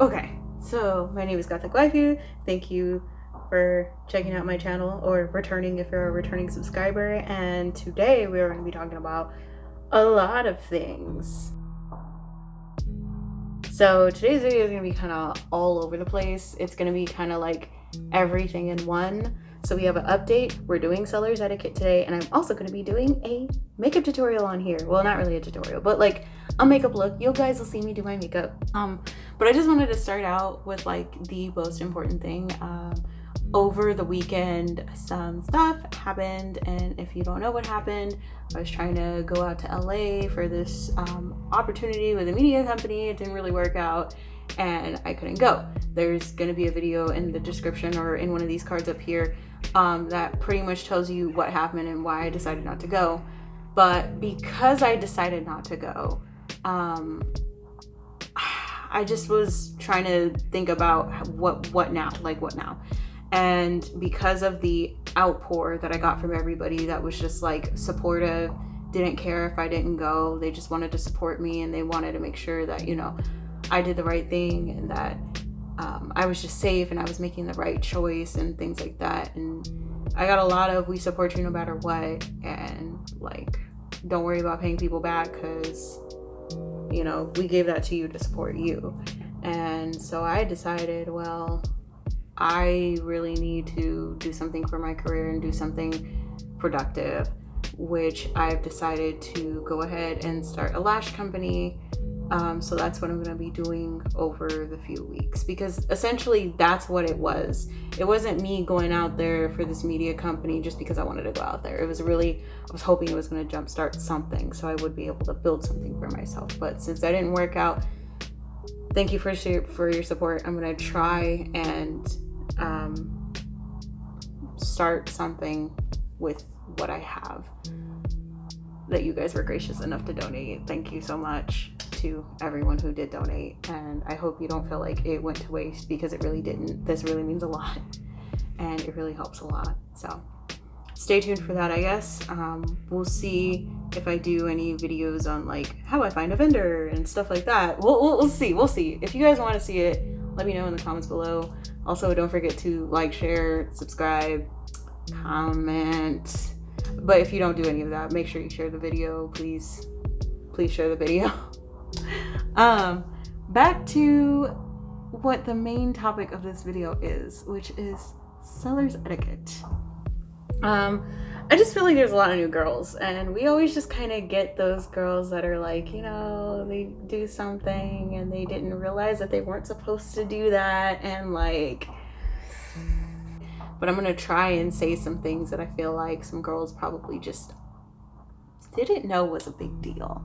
Okay, so my name is Gothic Waifu. Thank you for checking out my channel, or returning if you're a returning subscriber. And today we're going to be talking about a lot of things. So today's video is going to be kind of all over the place. It's going to be kind of like everything in one. So we have an update. We're doing seller's etiquette today, and I'm also going to be doing a makeup tutorial on here. Well, not really a tutorial, but like a makeup look. You guys will see me do my makeup. But I just wanted to start out with like the most important thing. Over the weekend, some stuff happened, and if you don't know what happened, I was trying to go out to LA for this opportunity with a media company. It didn't really work out, and I couldn't go. There's going to be a video in the description or in one of these cards up here that pretty much tells you what happened and why I decided not to go. But because I decided not to go, I just was trying to think about what now, like what now. And because of the outpour that I got from everybody that was just like supportive, didn't care if I didn't go, they just wanted to support me, and they wanted to make sure that, you know, I did the right thing, and that I was just safe and I was making the right choice and things like that. And I got a lot of "we support you no matter what," and like, don't worry about paying people back because, you know, we gave that to you to support you. And so I decided, well, I really need to do something for my career and do something productive, which I've decided to go ahead and start a lash company. So that's what I'm going to be doing over the few weeks, because essentially that's what it was. It wasn't me going out there for this media company just because I wanted to go out there. It was really, I was hoping it was going to jumpstart something so I would be able to build something for myself. But since that didn't work out, thank you for your support. I'm going to try and start something with what I have that you guys were gracious enough to donate. Thank you so much to everyone who did donate, and I hope you don't feel like it went to waste, because it really didn't. This really means a lot, and it really helps a lot. So stay tuned for that, I guess. We'll see if I do any videos on like how I find a vendor and stuff like that. We'll see. If you guys want to see it, let me know in the comments below. Also, don't forget to like, share, subscribe, comment. But if you don't do any of that, make sure you share the video. Please share the video. Back to what the main topic of this video is, which is seller's etiquette. I just feel like there's a lot of new girls, and we always just kind of get those girls that are like, you know, they do something and they didn't realize that they weren't supposed to do that, and like, but I'm gonna try and say some things that I feel like some girls probably just didn't know was a big deal.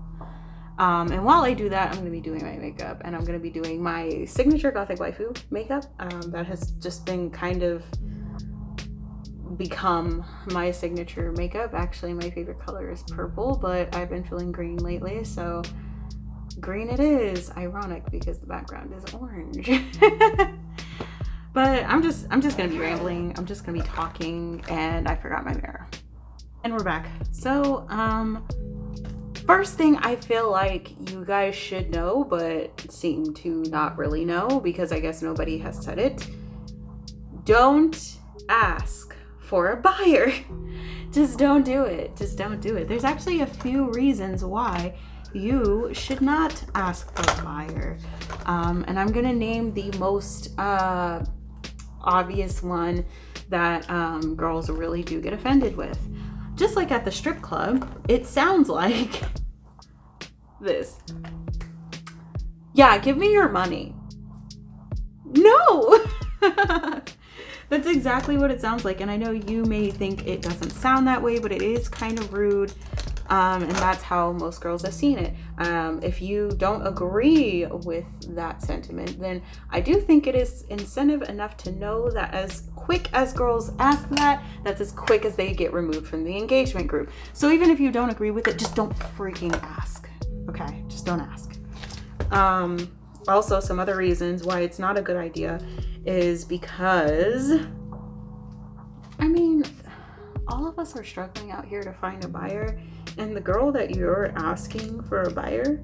And while I do that, I'm going to be doing my makeup, and I'm going to be doing my signature Gothic Waifu makeup. That has just been kind of become my signature makeup. Actually, my favorite color is purple, but I've been feeling green lately, so green it is. Ironic, because the background is orange. But I'm just going to be rambling. I'm just going to be talking, and I forgot my mirror. And we're back. So, first thing I feel like you guys should know, but seem to not really know because I guess nobody has said it. Don't ask for a buyer. Just don't do it. Just don't do it. There's actually a few reasons why you should not ask for a buyer. And I'm going to name the most obvious one that girls really do get offended with. Just like at the strip club, it sounds like this. Yeah, give me your money. No! That's exactly what it sounds like. And I know you may think it doesn't sound that way, but it is kind of rude. And that's how most girls have seen it. If you don't agree with that sentiment, then I do think it is incentive enough to know that as quick as girls ask that, that's as quick as they get removed from the engagement group. So even if you don't agree with it, just don't freaking ask. Okay, just don't ask. Also, some other reasons why it's not a good idea is because, I mean, all of us are struggling out here to find a buyer, and the girl that you're asking for a buyer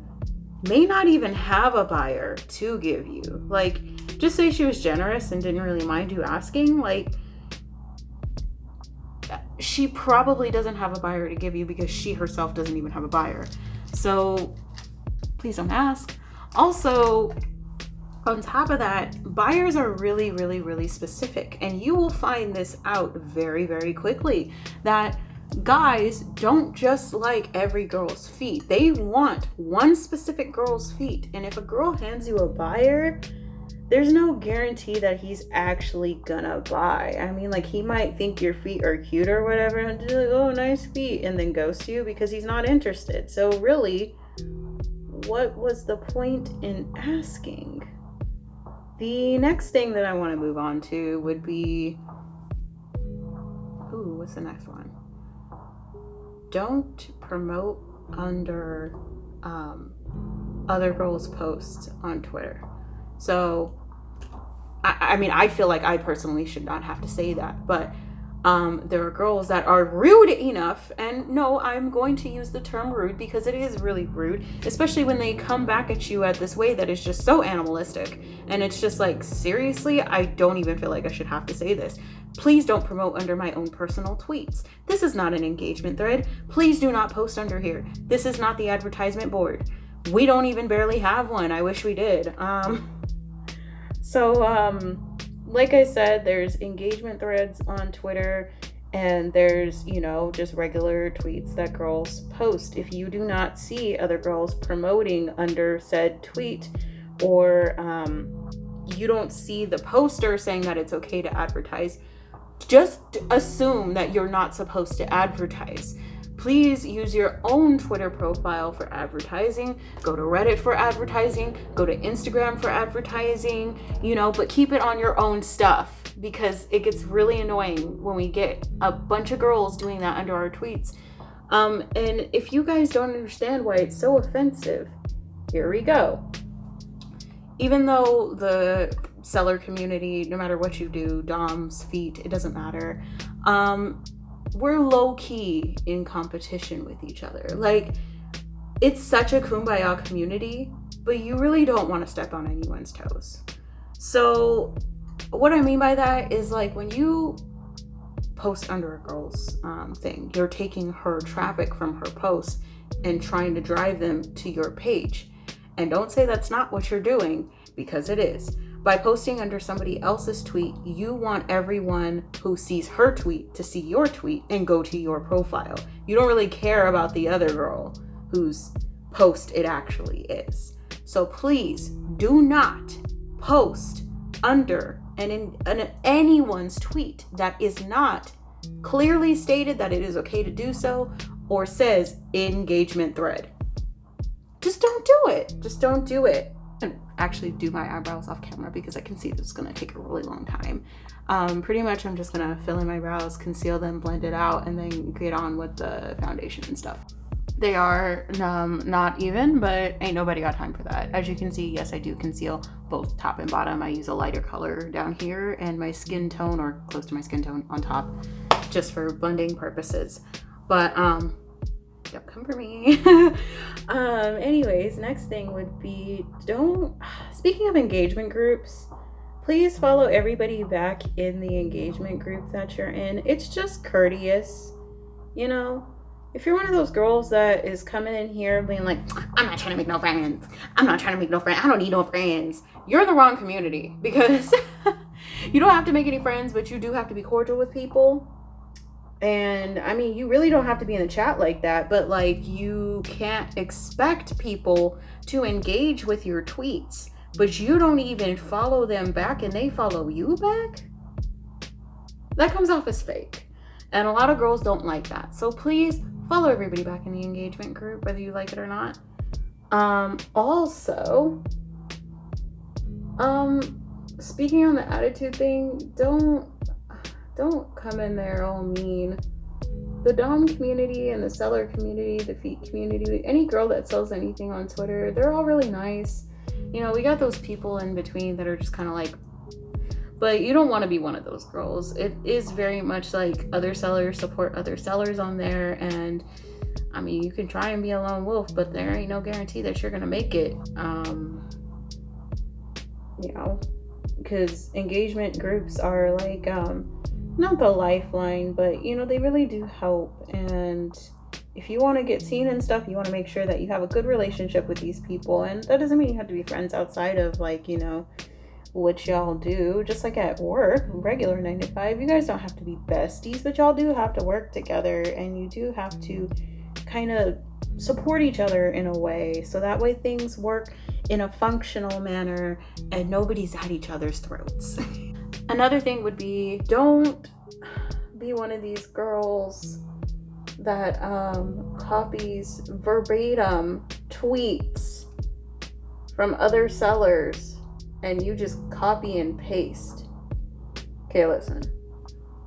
may not even have a buyer to give you. Like, just say she was generous and didn't really mind you asking. Like, she probably doesn't have a buyer to give you because she herself doesn't even have a buyer. So please don't ask. Also, on top of that, buyers are really, really, really specific. And you will find this out very, very quickly, that guys don't just like every girl's feet. They want one specific girl's feet. And if a girl hands you a buyer, there's no guarantee that he's actually gonna buy. I mean, like, he might think your feet are cute or whatever, and be like, oh, nice feet, and then ghost you because he's not interested. So really, what was the point in asking? The next thing that I want to move on to would be, ooh, what's the next one? Don't promote under other girls' posts on Twitter. So, I mean, I feel like I personally should not have to say that, but there are girls that are rude enough, and no, I'm going to use the term rude because it is really rude, especially when they come back at you at this way that is just so animalistic, and it's just like, seriously, I don't even feel like I should have to say this. Please don't promote under my own personal tweets. This is not an engagement thread. Please do not post under here. This is not the advertisement board. We don't even barely have one. I wish we did. Like I said, there's engagement threads on Twitter, and there's, just regular tweets that girls post. If you do not see other girls promoting under said tweet, or you don't see the poster saying that it's okay to advertise, just assume that you're not supposed to advertise. Please use your own Twitter profile for advertising. Go to Reddit for advertising. Go to Instagram for advertising, but keep it on your own stuff, because it gets really annoying when we get a bunch of girls doing that under our tweets. And if you guys don't understand why it's so offensive, here we go. Even though the seller community, no matter what you do, doms, feet, it doesn't matter. We're low-key in competition with each other. Like, it's such a kumbaya community, but you really don't want to step on anyone's toes. So what I mean by that is, like, when you post under a girl's thing, you're taking her traffic from her post and trying to drive them to your page. And don't say that's not what you're doing, because it is. By posting under somebody else's tweet, you want everyone who sees her tweet to see your tweet and go to your profile. You don't really care about the other girl whose post it actually is. So please do not post under anyone's tweet that is not clearly stated that it is okay to do so, or says engagement thread. Just don't do it. Just don't do it. And actually do my eyebrows off camera because I can see this is going to take a really long time. Pretty much I'm just going to fill in my brows, conceal them, blend it out, and then get on with the foundation and stuff. They are not even, but ain't nobody got time for that. As you can see, yes, I do conceal both top and bottom. I use a lighter color down here and my skin tone, or close to my skin tone, on top, just for blending purposes. But yep, come for me. Anyways, next thing would be, speaking of engagement groups, please follow everybody back in the engagement group that you're in. It's just courteous, If you're one of those girls that is coming in here being like, I'm not trying to make no friends. I don't need no friends. You're in the wrong community, because you don't have to make any friends, but you do have to be cordial with people. And I mean, you really don't have to be in the chat like that, but like, you can't expect people to engage with your tweets, but you don't even follow them back and they follow you back. That comes off as fake. And a lot of girls don't like that. So please follow everybody back in the engagement group, whether you like it or not. Also, speaking on the attitude thing, don't come in there all mean. The dom community and the seller community, the feet community, any girl that sells anything on Twitter, they're all really nice. We got those people in between that are just kind of like, but you don't want to be one of those girls. It is very much like other sellers support other sellers on there, and I mean, you can try and be a lone wolf, but there ain't no guarantee that you're gonna make it. You know, because engagement groups are like not the lifeline, but you know, they really do help. And if you want to get seen and stuff, you want to make sure that you have a good relationship with these people. And that doesn't mean you have to be friends outside of, like, you know, what y'all do. Just like at work, regular 9 to 5, you guys don't have to be besties, but y'all do have to work together, and you do have to kind of support each other in a way, so that way things work in a functional manner and nobody's at each other's throats. Another thing would be, don't be one of these girls that copies verbatim tweets from other sellers and you just copy and paste. Okay, listen,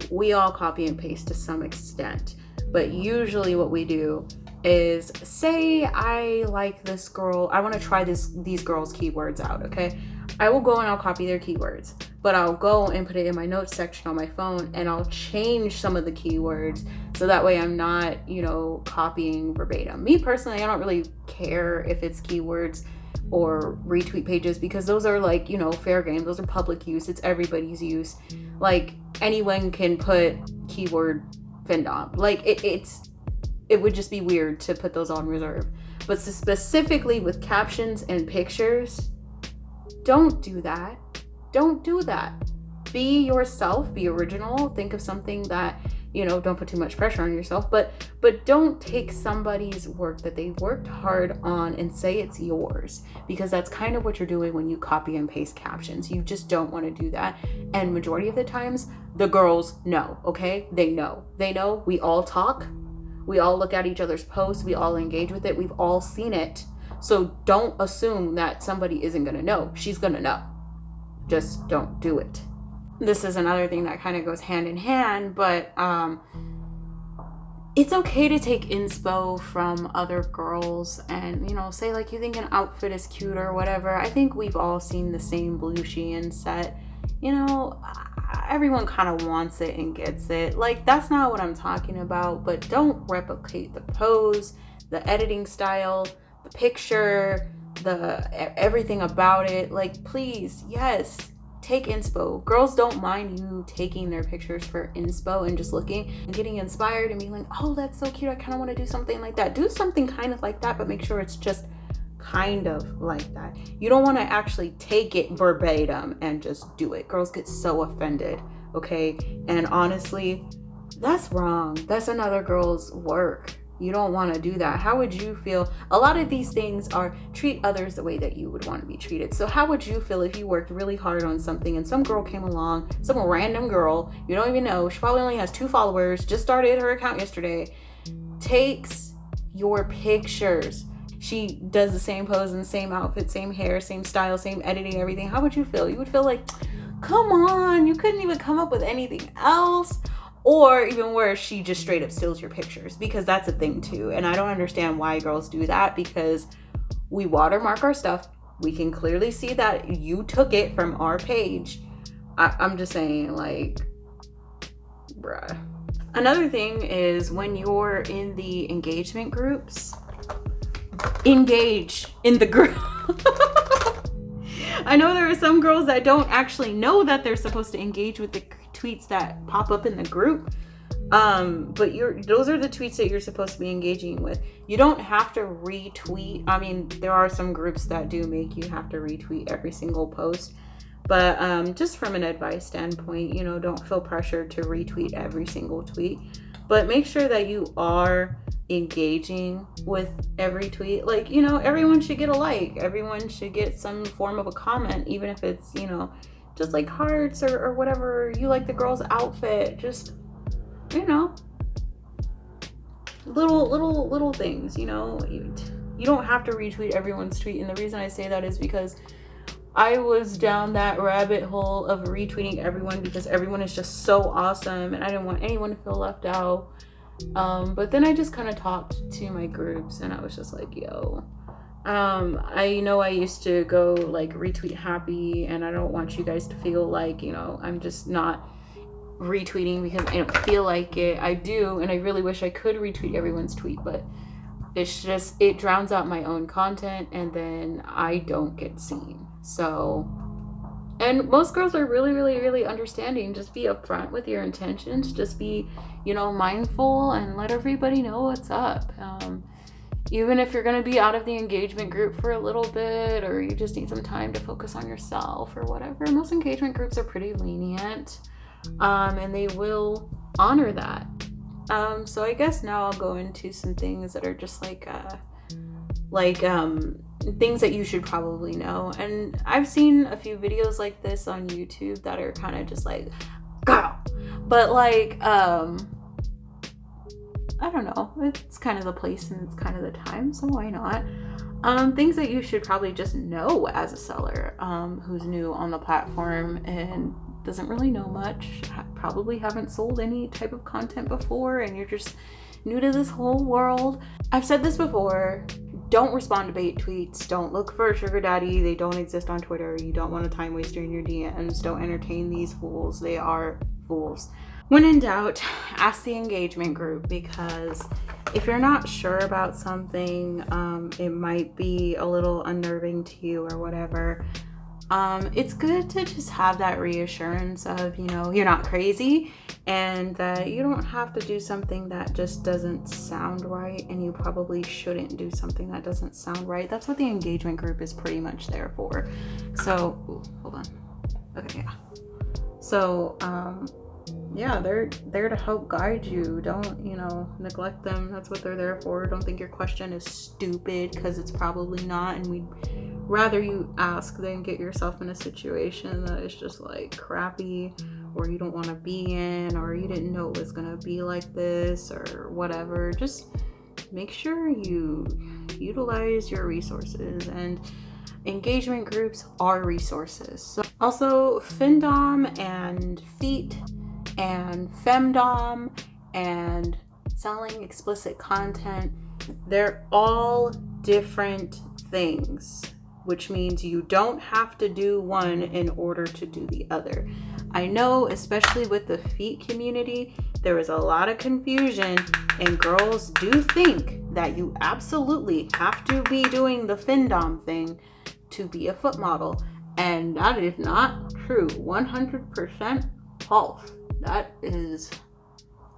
we all copy and paste to some extent, but usually what we do is, say I like this girl, I want to try these girls' keywords out, okay? I will go and I'll copy their keywords, but I'll go and put it in my notes section on my phone, and I'll change some of the keywords so that way I'm not, you know, copying verbatim. Me personally, I don't really care if it's keywords or retweet pages, because those are, like, you know, fair game. Those are public use. It's everybody's use. Like, anyone can put keyword findom. Like, it would just be weird to put those on reserve. But specifically with captions and pictures, don't do that. Don't do that. Be yourself, be original. Think of something that, you know, don't put too much pressure on yourself, but don't take somebody's work that they worked hard on and say it's yours, because that's kind of what you're doing when you copy and paste captions. You just don't want to do that. And majority of the times, the girls know, okay? They know. We all talk. We all look at each other's posts. We all engage with it. We've all seen it. So don't assume that somebody isn't going to know. She's going to know. Just don't do it. This is another thing that kind of goes hand in hand, but it's okay to take inspo from other girls and, you know, say, like, you think an outfit is cute or whatever. I think we've all seen the same blue Shein set. You know, everyone kind of wants it and gets it. Like, that's not what I'm talking about, but don't replicate the pose, the editing style, the picture, everything about it. Like, please, yes, take inspo. Girls don't mind you taking their pictures for inspo and just looking and getting inspired and being like, oh, that's so cute, I kind of want to do something like that. Do something kind of like that, but make sure it's just kind of like that. You don't want to actually take it verbatim and just do it. Girls get so offended, okay? And honestly, that's wrong. That's another girl's work. You don't want to do that. How would you feel? A lot of these things are treat others the way that you would want to be treated. So how would you feel if you worked really hard on something and some girl came along, some random girl you don't even know, she probably only has 2 followers, just started her account yesterday, takes your pictures. She does the same pose and same outfit, same hair, same style, same editing, everything. How would you feel? You would feel like, come on, you couldn't even come up with anything else. Or even worse, she just straight up steals your pictures, because that's a thing too. And I don't understand why girls do that, because we watermark our stuff. We can clearly see that you took it from our page. I'm just saying, like, bruh. Another thing is, when you're in the engagement groups, engage in the group. I know there are some girls that don't actually know that they're supposed to engage with the tweets that pop up in the group, but those are the tweets that you're supposed to be engaging with. You don't have to retweet. I mean, there are some groups that do make you have to retweet every single post, but just from an advice standpoint, you know, don't feel pressured to retweet every single tweet, but make sure that you are engaging with every tweet. Like, you know, everyone should get a like, everyone should get some form of a comment, even if it's, you know, just like hearts or whatever. You like the girl's outfit, just, you know, little things, you know. You don't have to retweet everyone's tweet. And the reason I say that is because I was down that rabbit hole of retweeting everyone, because everyone is just so awesome and I didn't want anyone to feel left out. But then I just kind of talked to my groups and I was just like, yo, I know I used to go like retweet happy, and I don't want you guys to feel like, you know, I'm just not retweeting because I don't feel like it. I do, and I really wish I could retweet everyone's tweet, but It's just, it drowns out my own content, and then I don't get seen. So, and most girls are really, really, really understanding. Just be upfront with your intentions. Just be, you know, mindful and let everybody know what's up. Even if you're going to be out of the engagement group for a little bit, or you just need some time to focus on yourself or whatever, most engagement groups are pretty lenient, and they will honor that. So I guess now I'll go into some things that are just things that you should probably know. And I've seen a few videos like this on YouTube that are kind of just like, girl, but like, I don't know, it's kind of the place and it's kind of the time, so why not? Things that you should probably just know as a seller, who's new on the platform and doesn't really know much, probably haven't sold any type of content before, and you're just new to this whole world. I've said this before, don't respond to bait tweets, don't look for a sugar daddy, they don't exist on Twitter, you don't want a time waster in your DMs, don't entertain these fools, they are fools. When in doubt, ask the engagement group, because if you're not sure about something, it might be a little unnerving to you or whatever. It's good to just have that reassurance of, you know, you're not crazy and that you don't have to do something that just doesn't sound right, and you probably shouldn't do something that doesn't sound right. That's what the engagement group is pretty much there for. So, hold on. Okay, yeah. So, yeah, they're there to help guide you. Don't, you know, neglect them. That's what they're there for. Don't think your question is stupid, because it's probably not, and we'd rather you ask than get yourself in a situation that is just like crappy, or you don't want to be in, or you didn't know it was gonna be like this or whatever. Just make sure you utilize your resources, and engagement groups are resources. So also, Findom and Feet and Femdom and selling explicit content, they're all different things, which means you don't have to do one in order to do the other. I know, especially with the feet community, there is a lot of confusion, and girls do think that you absolutely have to be doing the Findom thing to be a foot model, and that is not true. 100% false. That is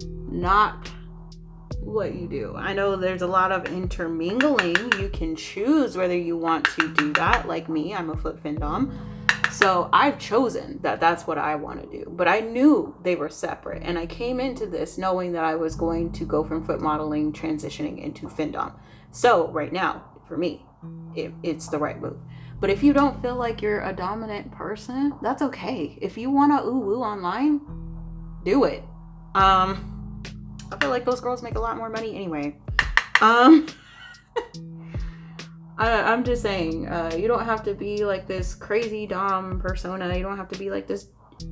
not what you do. I know there's a lot of intermingling. You can choose whether you want to do that. Like me, I'm a foot Findom, so I've chosen that that's what I want to do. But I knew they were separate, and I came into this knowing that I was going to go from foot modeling transitioning into Findom. So right now, for me, it's the right move. But if you don't feel like you're a dominant person, that's okay. If you want to ooh-woo online, do it. I feel like those girls make a lot more money anyway. I'm just saying, you don't have to be like this crazy dom persona. You don't have to be like this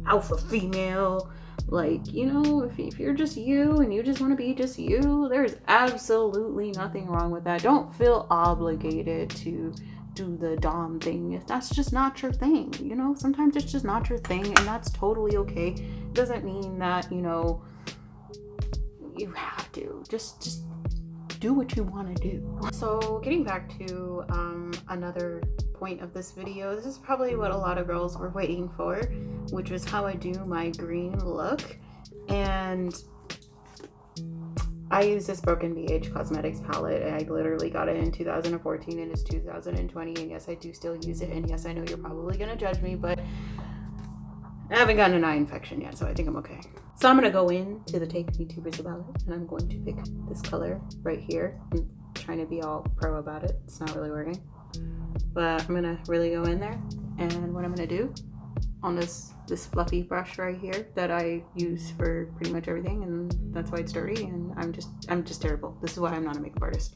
alpha female. Like, you know, if you're just you and you just want to be just you, there's absolutely nothing wrong with that. Don't feel obligated to do the dom thing if that's just not your thing. You know, sometimes it's just not your thing, and that's totally okay. It doesn't mean that, you know, you have to. Just do what you want to do. So getting back to another point of this video, this is probably what a lot of girls were waiting for, which was how I do my green look. And I use this Broken BH Cosmetics palette, and I literally got it in 2014 and it's 2020, and yes, I do still use it, and yes, I know you're probably gonna judge me, but I haven't gotten an eye infection yet, so I think I'm okay. So I'm gonna go into the Take Me to Brazil palette, and I'm going to pick this color right here. I'm trying to be all pro about it. It's not really working, but I'm gonna really go in there, and what I'm gonna do on this fluffy brush right here that I use for pretty much everything, and that's why it's dirty, and I'm just terrible. This is why I'm not a makeup artist.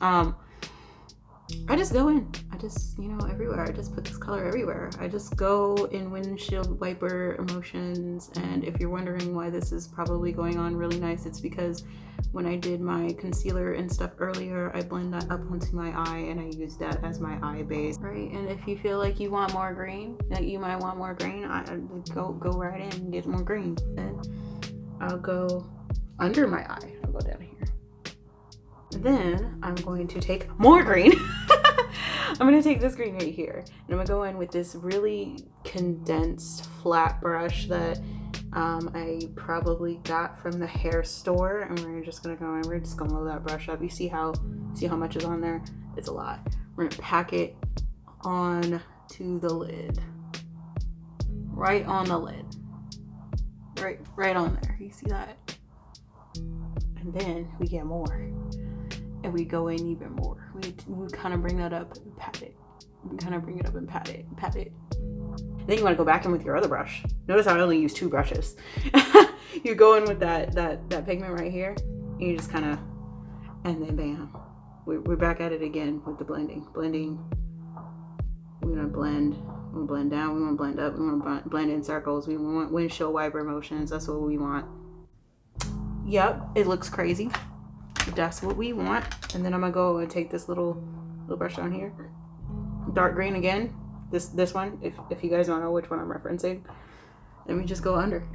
I just go in. I just, you know, everywhere. I just put this color everywhere. I just go in windshield wiper emotions, and if you're wondering why this is probably going on really nice, it's because when I did my concealer and stuff earlier, I blend that up onto my eye, and I use that as my eye base, right? And if you feel like you want more green, that you might want more green, I go right in and get more green. And I'll go under my eye. I'll go down here. And then I'm going to take more green. I'm going to take this green right here, and I'm going to go in with this really condensed flat brush that I probably got from the hair store, and we're just going to go in. We're just going to load that brush up. You see how much is on there? It's a lot. We're going to pack it on to the lid. Right on the lid. Right on there. You see that? And then we get more. And we go in even more. We kind of bring that up and pat it. We kind of bring it up and pat it, pat it. Then you want to go back in with your other brush. Notice I only use 2 brushes. You go in with that pigment right here. And you just kind of, and then bam. We're back at it again with the blending. Blending. We're going to blend. We want to blend down. We want to blend up. We want to blend in circles. We want windshield wiper motions. That's what we want. Yep, it looks crazy. That's what we want. And then I'm gonna go and take this little brush down here, dark green again. This one, if you guys don't know which one I'm referencing, and we just go under,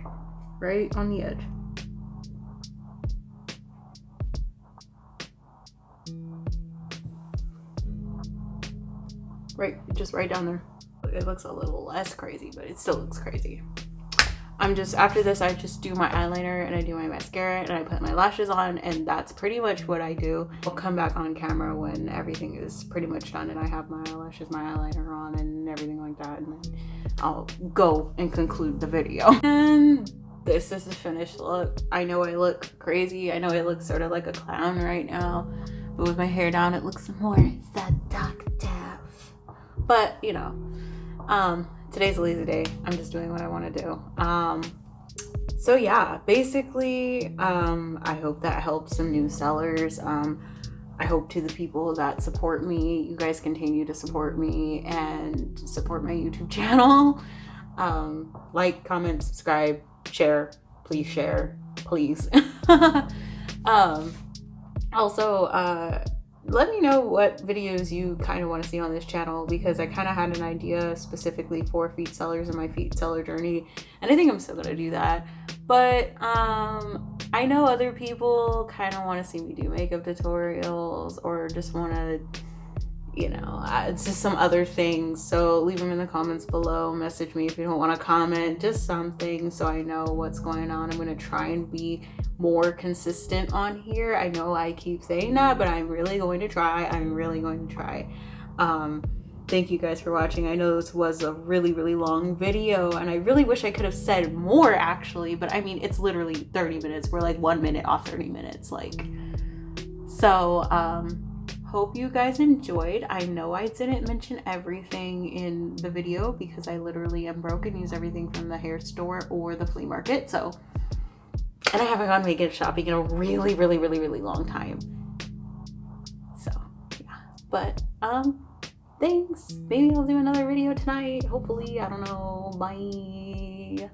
right on the edge. Right, just right down there. It looks a little less crazy, but it still looks crazy. After this, I just do my eyeliner and I do my mascara and I put my lashes on, and that's pretty much what I do. I'll come back on camera when everything is pretty much done and I have my eyelashes, my eyeliner on and everything like that, and then I'll go and conclude the video. And this is the finished look. I know I look crazy. I know I look sort of like a clown right now, but with my hair down, it looks more seductive. But, you know, today's a lazy day. I'm just doing what I want to do. So yeah, basically, I hope that helps some new sellers. I hope to the people that support me, you guys continue to support me and support my YouTube channel. Like, comment, subscribe, share, please. Also, let me know what videos you kind of want to see on this channel, because I kind of had an idea specifically for feet sellers and my feet seller journey, and I think I'm still gonna do that. But I know other people kind of want to see me do makeup tutorials, or just want to, you know, it's just some other things. So leave them in the comments below. Message me if you don't want to comment, just something so I know what's going on. I'm going to try and be more consistent on here. I know I keep saying that, but I'm really going to try. Thank you guys for watching. I know this was a really, really long video, and I really wish I could have said more actually, but I mean, it's literally 30 minutes. We're like 1 minute off 30 minutes. Hope you guys enjoyed. I know I didn't mention everything in the video because I literally am broke and use everything from the hair store or the flea market. So, and I haven't gone makeup shopping in a really, really, really, really long time. So yeah, but thanks. Maybe I'll do another video tonight. Hopefully, I don't know. Bye.